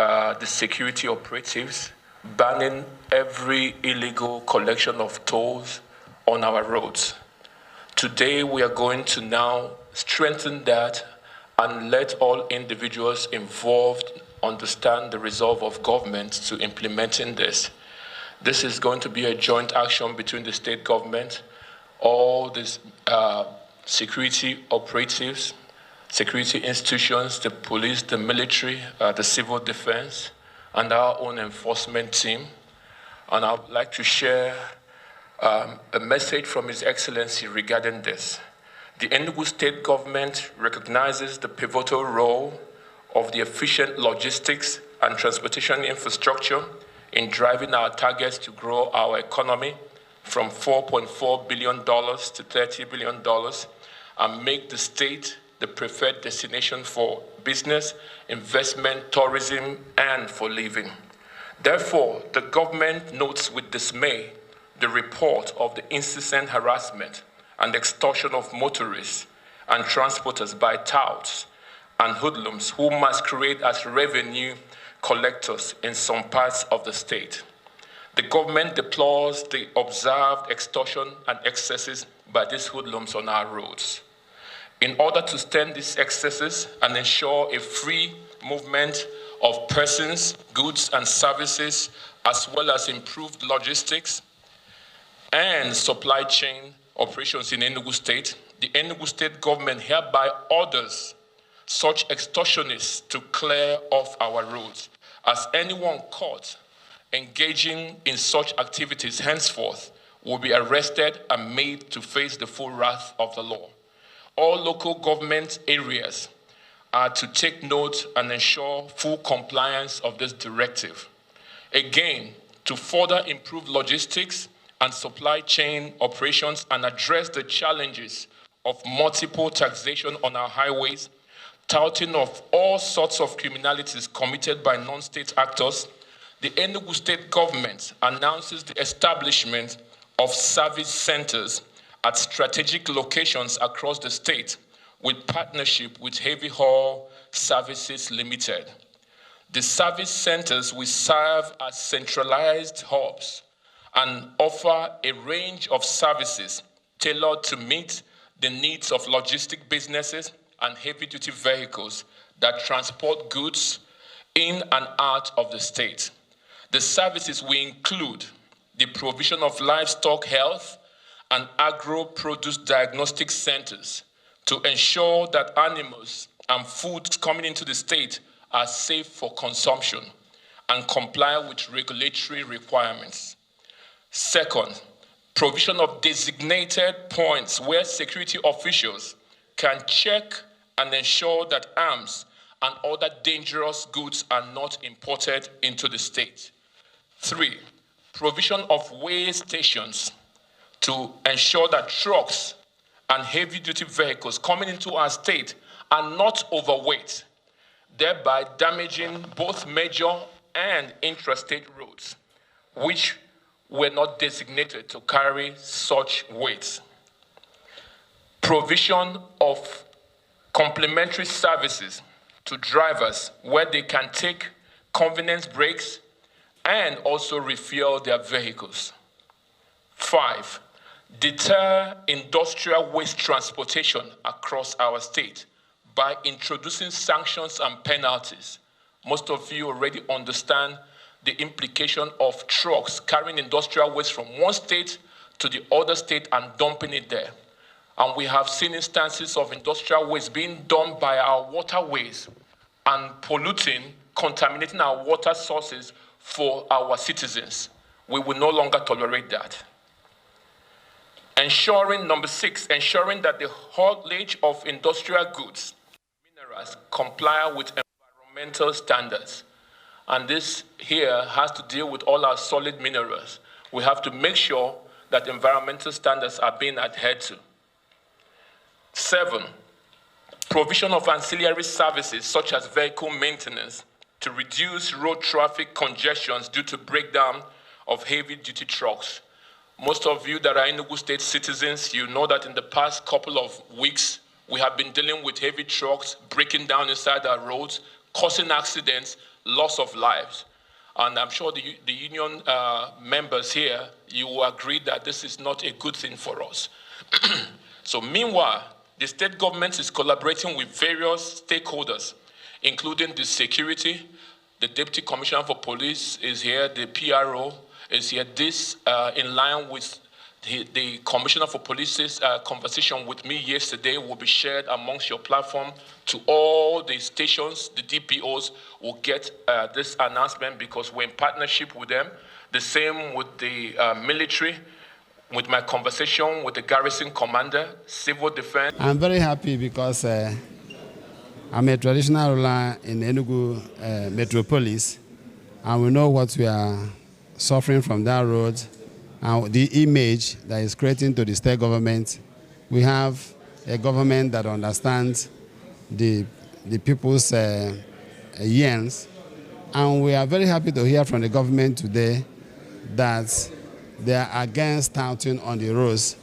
the security operatives, banning every illegal collection of tolls on our roads. Today, we are going to now strengthen that and let all individuals involved understand the resolve of government to implementing this. This is going to be a joint action between the state government, all the security operatives, security institutions, the police, the military, the civil defense, and our own enforcement team. And I would like to share a message from His Excellency regarding this. The Enugu state government recognizes the pivotal role of the efficient logistics and transportation infrastructure in driving our targets to grow our economy from $4.4 billion to $30 billion and make the state the preferred destination for business, investment, tourism, and for living. Therefore, the government notes with dismay the report of the incessant harassment and extortion of motorists and transporters by touts and hoodlums who masquerade as revenue collectors in some parts of the state. The government deplores the observed extortion and excesses by these hoodlums on our roads. In order to stem these excesses and ensure a free movement of persons, goods, and services, as well as improved logistics and supply chain operations in Enugu State, the Enugu State government hereby orders such extortionists to clear off our roads, as anyone caught engaging in such activities henceforth will be arrested and made to face the full wrath of the law. All local government areas are to take note and ensure full compliance of this directive. Again, to further improve logistics and supply chain operations and address the challenges of multiple taxation on our highways, touting of all sorts of criminalities committed by non-state actors, the Enugu state government announces the establishment of service centers at strategic locations across the state with partnership with Heavy Haul Services Limited. The service centers will serve as centralized hubs and offer a range of services tailored to meet the needs of logistic businesses and heavy-duty vehicles that transport goods in and out of the state. The services will include the provision of livestock health and agro-produce diagnostic centers to ensure that animals and foods coming into the state are safe for consumption and comply with regulatory requirements. Second, provision of designated points where security officials can check and ensure that arms and other dangerous goods are not imported into the state. 3, provision of weigh stations to ensure that trucks and heavy-duty vehicles coming into our state are not overweight, thereby damaging both major and intrastate roads, which were not designated to carry such weights. Provision of complementary services to drivers where they can take convenience breaks and also refuel their vehicles. 5, deter industrial waste transportation across our state by introducing sanctions and penalties. Most of you already understand the implication of trucks carrying industrial waste from one state to the other state and dumping it there. And we have seen instances of industrial waste being dumped by our waterways and polluting, contaminating our water sources for our citizens. We will no longer tolerate that. Number 6, ensuring that the haulage of industrial goods, minerals, comply with environmental standards. And this here has to deal with all our solid minerals. We have to make sure that environmental standards are being adhered to. 7, provision of ancillary services such as vehicle maintenance to reduce road traffic congestions due to breakdown of heavy-duty trucks. Most of you that are Enugu State citizens, you know that in the past couple of weeks, we have been dealing with heavy trucks breaking down inside our roads, causing accidents, loss of lives. And I'm sure the union members here, you will agree that this is not a good thing for us. So meanwhile, the state government is collaborating with various stakeholders, including the security, the Deputy Commissioner for Police is here, the PRO is here. This in line with the Commissioner for Police's conversation with me yesterday will be shared amongst your platform to all the stations. The DPOs will get this announcement because we're in partnership with them. The same with the military, with my conversation with the garrison commander, civil defense. I'm very happy because I'm a traditional ruler in Enugu metropolis, and we know what we are suffering from that road and the image that is creating to the state government. We have a government that understands the people's yearns, and we are very happy to hear from the government today that they are against touting on the roads,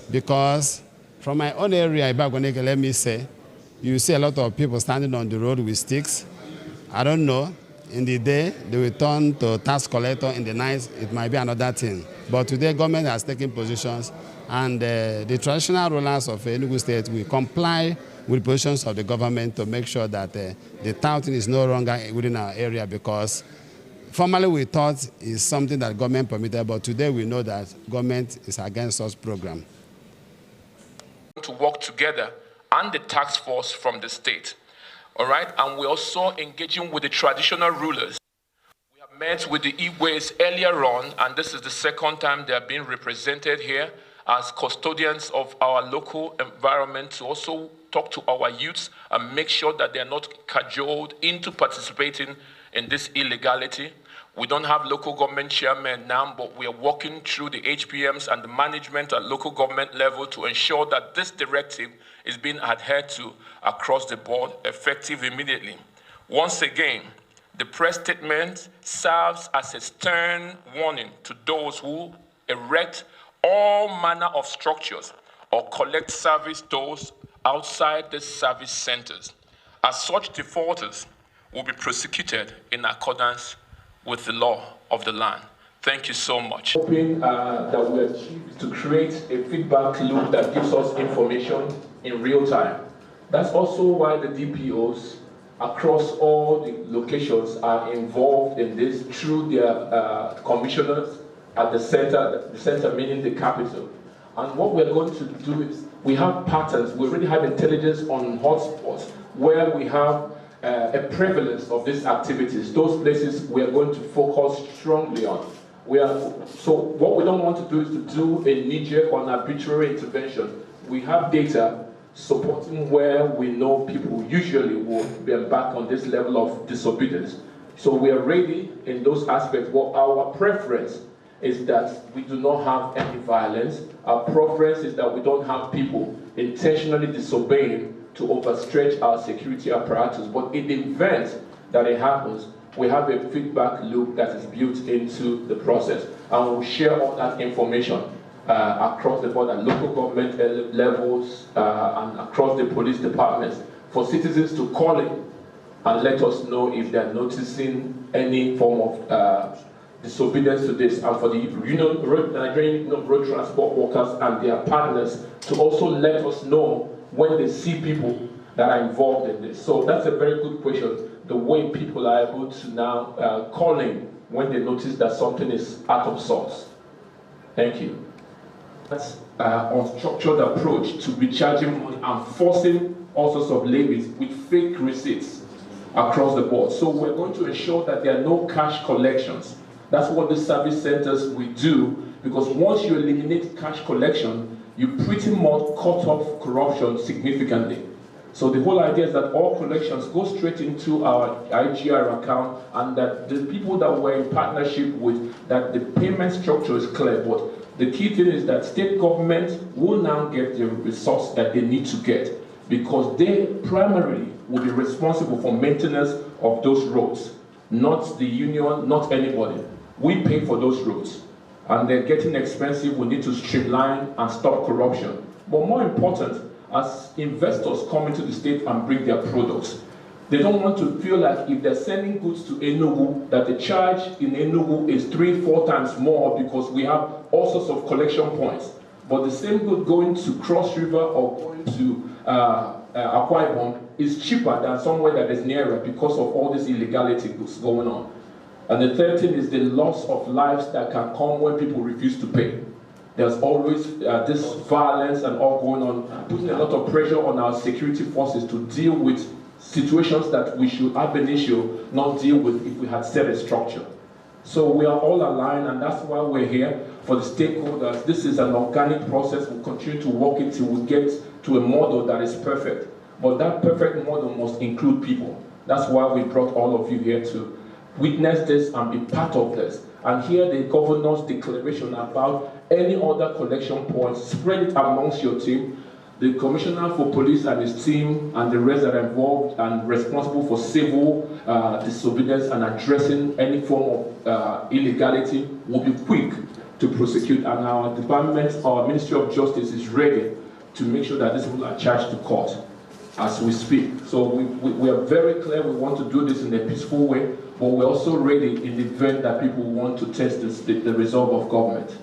because from my own area, Ibagoneke, let me say, you see a lot of people standing on the road with sticks. I don't know, in the day, they will turn to tax collector, in the night, it might be another thing. But today, government has taken positions, and the traditional rulers of Enugu State will comply with positions of the government to make sure that the touting is no longer within our area, because formerly we thought it's something that government permitted, but today we know that government is against such program. To work together and the task force from the state, all right? And we're also engaging with the traditional rulers. We have met with the Igwes earlier on, and this is the second time they are being represented here as custodians of our local environment to also talk to our youths and make sure that they are not cajoled into participating in this illegality. We don't have local government chairmen now, but we are working through the HPMs and the management at local government level to ensure that this directive is being adhered to across the board, effective immediately. Once again, the press statement serves as a stern warning to those who erect all manner of structures or collect service tolls outside the service centers. As such, defaulters will be prosecuted in accordance with the law of the land. Thank you so much. Hoping that we achieve is to create a feedback loop that gives us information in real time. That's also why the DPOs across all the locations are involved in this through their commissioners at the center meaning the capital. And what we're going to do is we have patterns. We already have intelligence on hotspots where we have a prevalence of these activities. Those places we are going to focus strongly on. So what we don't want to do is to do a knee-jerk or an arbitrary intervention. We have data supporting where we know people usually will be embarked on this level of disobedience. So we are ready in those aspects. Well, our preference is that we do not have any violence. Our preference is that we don't have people intentionally disobeying to overstretch our security apparatus. But in the event that it happens, we have a feedback loop that is built into the process. And we'll share all that information across the board at local government levels and across the police departments for citizens to call in and let us know if they're noticing any form of disobedience to this, and for the Nigerian road transport workers and their partners to also let us know when they see people that are involved in this. So that's a very good question, the way people are able to now call in when they notice that something is out of sorts. Thank you. That's an unstructured approach to recharging money and forcing all sorts of levies with fake receipts across the board. So we're going to ensure that there are no cash collections. That's what the service centers will do, because once you eliminate cash collection, you pretty much cut off corruption significantly. So the whole idea is that all collections go straight into our IGR account, and that the people that we're in partnership with, that the payment structure is clear. But the key thing is that state government will now get the resource that they need to get, because they primarily will be responsible for maintenance of those roads, not the union, not anybody. We pay for those roads, and they're getting expensive. We need to streamline and stop corruption. But more important, as investors come into the state and bring their products, They don't want to feel like if they're sending goods to Enugu, that the charge in Enugu is 3-4 times more because we have all sorts of collection points. But the same good going to Cross River or going to Akwa Ibom is cheaper than somewhere that is nearer because of all this illegality that's going on. And the third thing is the loss of lives that can come when people refuse to pay. There's always this violence and all going on, putting a lot of pressure on our security forces to deal with situations that we should ab initio not deal with if we had set a structure. So we are all aligned, and that's why we're here for the stakeholders. This is an organic process. We'll continue to work it till we get to a model that is perfect. But that perfect model must include people. That's why we brought all of you here to witness this and be part of this. And hear the governor's declaration about any other collection points. Spread it amongst your team. The Commissioner for Police and his team and the rest that are involved and responsible for civil disobedience and addressing any form of illegality will be quick to prosecute. And our department, our Ministry of Justice is ready to make sure that these people are charged to court as we speak. So we are very clear we want to do this in a peaceful way, but we're also ready in the event that people want to test the resolve of government.